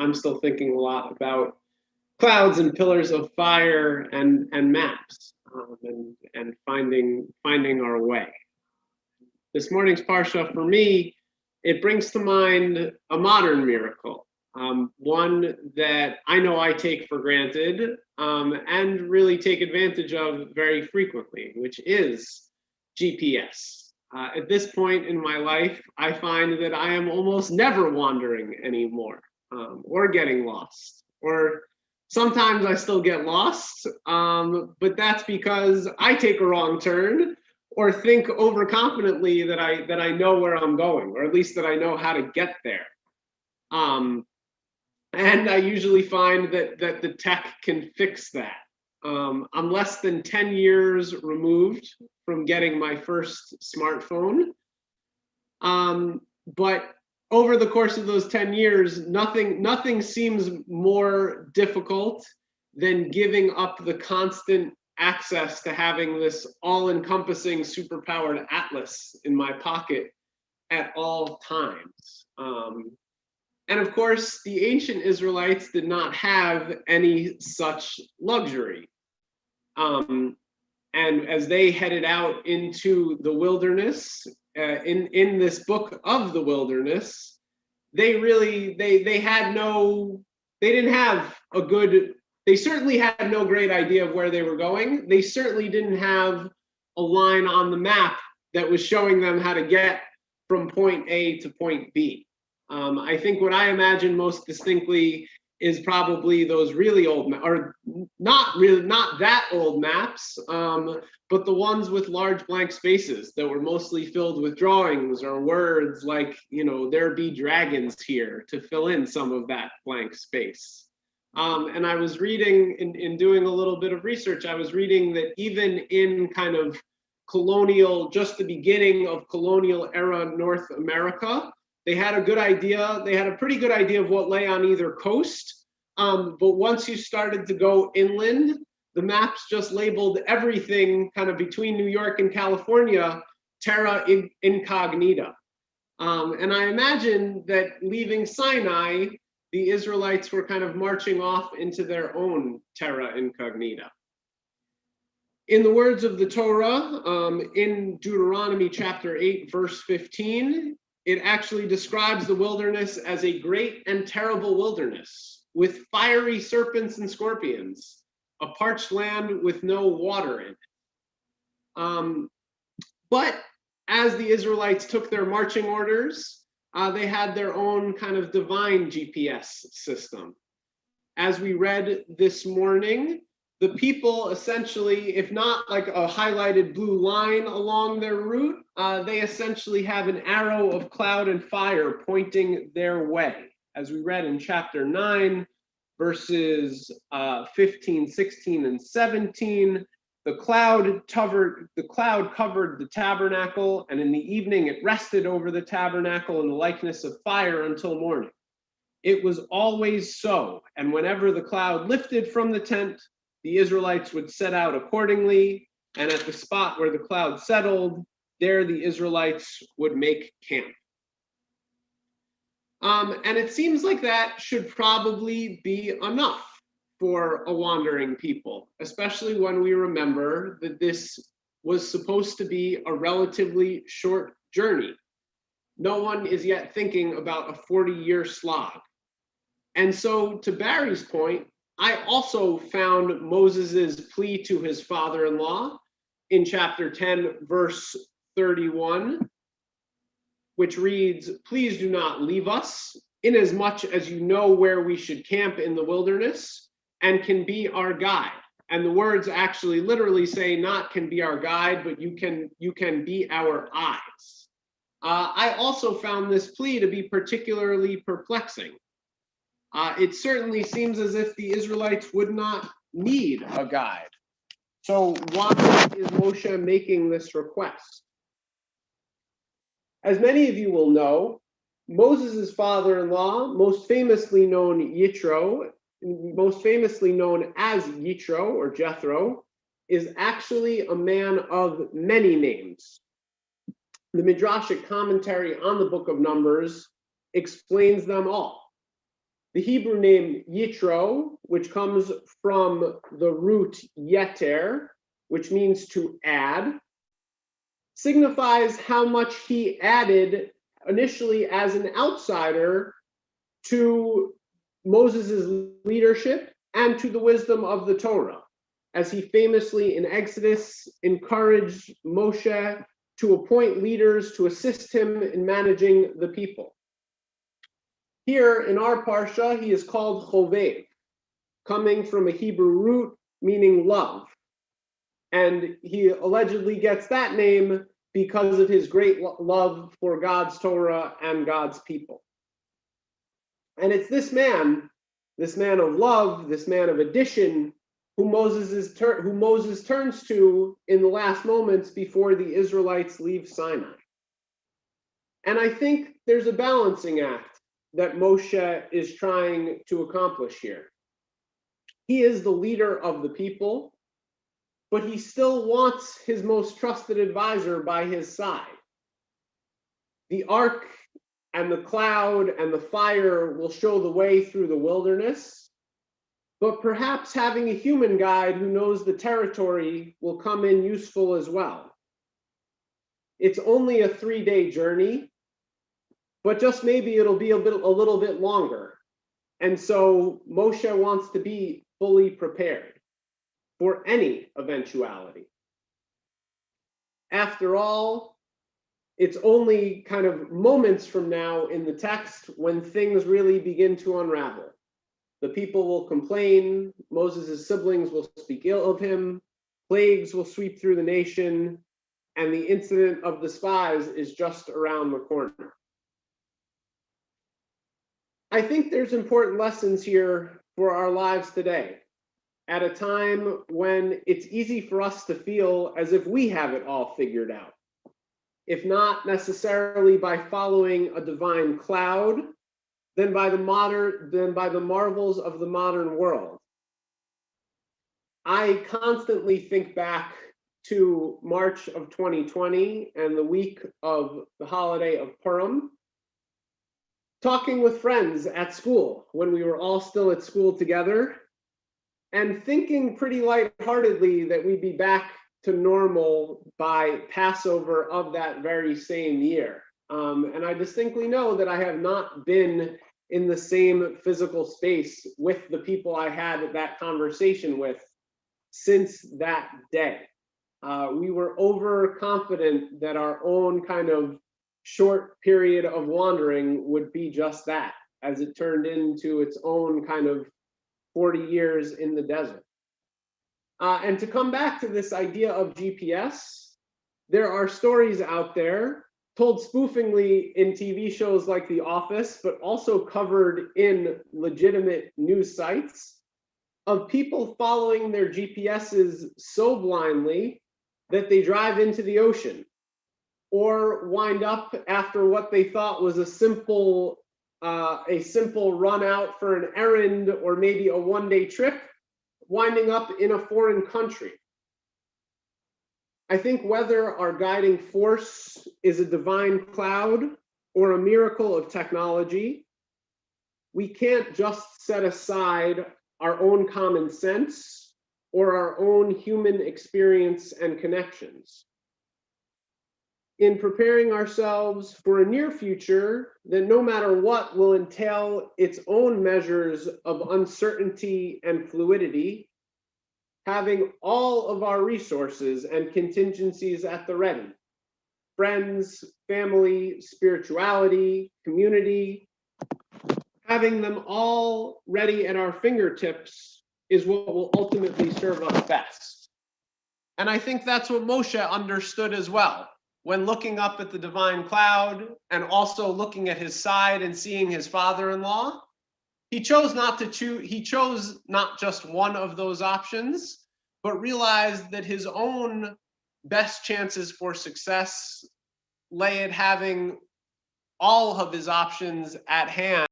I'm still thinking a lot about clouds and pillars of fire and maps, and finding our way. This morning's Parsha, for me, it brings to mind a modern miracle, one that I know I take for granted, and really take advantage of very frequently, which is GPS. At this point in my life, I find that I am almost never wandering anymore, or getting lost, or sometimes I still get lost, but that's because I take a wrong turn or think overconfidently that I know where I'm going, or at least that I know how to get there. And I usually find that the tech can fix that. I'm less than 10 years removed from getting my first smartphone. But over the course of those 10 years, nothing seems more difficult than giving up the constant access to having this all-encompassing superpowered atlas in my pocket at all times. And of course, the ancient Israelites did not have any such luxury. And as they headed out into the wilderness, in this book of the wilderness, they certainly had no great idea of where they were going. They certainly didn't have a line on the map that was showing them how to get from point A to point B. I think what I imagine most distinctly is probably those really old, or not that old maps, but the ones with large blank spaces that were mostly filled with drawings or words like, there be dragons here, to fill in some of that blank space. And I was reading, in doing a little bit of research, I was reading that even in kind of just the beginning of colonial era North America, they had a pretty good idea of what lay on either coast. But once you started to go inland, the maps just labeled everything kind of between New York and California, terra incognita. And I imagine that leaving Sinai, the Israelites were kind of marching off into their own terra incognita. In the words of the Torah, in Deuteronomy chapter 8, verse 15, it actually describes the wilderness as a great and terrible wilderness with fiery serpents and scorpions, a parched land with no water in it. But as the Israelites took their marching orders, they had their own kind of divine GPS system. As we read this morning, the people essentially, if not like a highlighted blue line along their route, they essentially have an arrow of cloud and fire pointing their way. As we read in chapter 9, verses 15, 16, and 17, the cloud covered the tabernacle, and in the evening it rested over the tabernacle in the likeness of fire until morning. It was always so, and whenever the cloud lifted from the tent, the Israelites would set out accordingly, and at the spot where the cloud settled, there the Israelites would make camp. And it seems like that should probably be enough for a wandering people, especially when we remember that this was supposed to be a relatively short journey. No one is yet thinking about a 40-year slog. And so, to Barry's point, I also found Moses's plea to his father-in-law in chapter 10, verse 31, which reads, "Please do not leave us, inasmuch as you know where we should camp in the wilderness and can be our guide." And the words actually literally say not can be our guide, but you can be our eyes. I also found this plea to be particularly perplexing. It certainly seems as if the Israelites would not need a guide. So why is Moshe making this request? As many of you will know, Moses' father-in-law, most famously known as Yitro or Jethro, is actually a man of many names. The Midrashic commentary on the book of Numbers explains them all. The Hebrew name Yitro, which comes from the root yeter, which means to add, signifies how much he added initially as an outsider to Moses' leadership and to the wisdom of the Torah, as he famously in Exodus encouraged Moshe to appoint leaders to assist him in managing the people. Here in our Parsha, he is called Chovev, coming from a Hebrew root meaning love. And he allegedly gets that name because of his great love for God's Torah and God's people. And it's this man of love, this man of addition, who Moses turns to in the last moments before the Israelites leave Sinai. And I think there's a balancing act that Moshe is trying to accomplish here. He is the leader of the people, but he still wants his most trusted advisor by his side. The ark and the cloud and the fire will show the way through the wilderness, but perhaps having a human guide who knows the territory will come in useful as well. It's only a 3-day journey, but just maybe it'll be a little bit longer. And so Moshe wants to be fully prepared for any eventuality. After all, it's only kind of moments from now in the text when things really begin to unravel. The people will complain, Moses' siblings will speak ill of him, plagues will sweep through the nation, and the incident of the spies is just around the corner. I think there's important lessons here for our lives today, at a time when it's easy for us to feel as if we have it all figured out, if not necessarily by following a divine cloud, then by the marvels of the modern world. I constantly think back to March of 2020 and the week of the holiday of Purim, talking with friends at school when we were all still at school together, and thinking pretty lightheartedly that we'd be back to normal by Passover of that very same year. And I distinctly know that I have not been in the same physical space with the people I had that conversation with since that day. We were overconfident that our own kind of short period of wandering would be just that, as it turned into its own kind of 40 years in the desert. And to come back to this idea of GPS, there are stories out there told spoofingly in TV shows like The Office, but also covered in legitimate news sites, of people following their GPSs so blindly that they drive into the ocean or wind up after what they thought was a simple run out for an errand or maybe a one-day trip, winding up in a foreign country. I think whether our guiding force is a divine cloud or a miracle of technology, we can't just set aside our own common sense or our own human experience and connections. In preparing ourselves for a near future that no matter what will entail its own measures of uncertainty and fluidity, having all of our resources and contingencies at the ready, friends, family, spirituality, community, having them all ready at our fingertips is what will ultimately serve us best. And I think that's what Moshe understood as well. When looking up at the divine cloud and also looking at his side and seeing his father-in-law, he chose not just one of those options, but realized that his own best chances for success lay at having all of his options at hand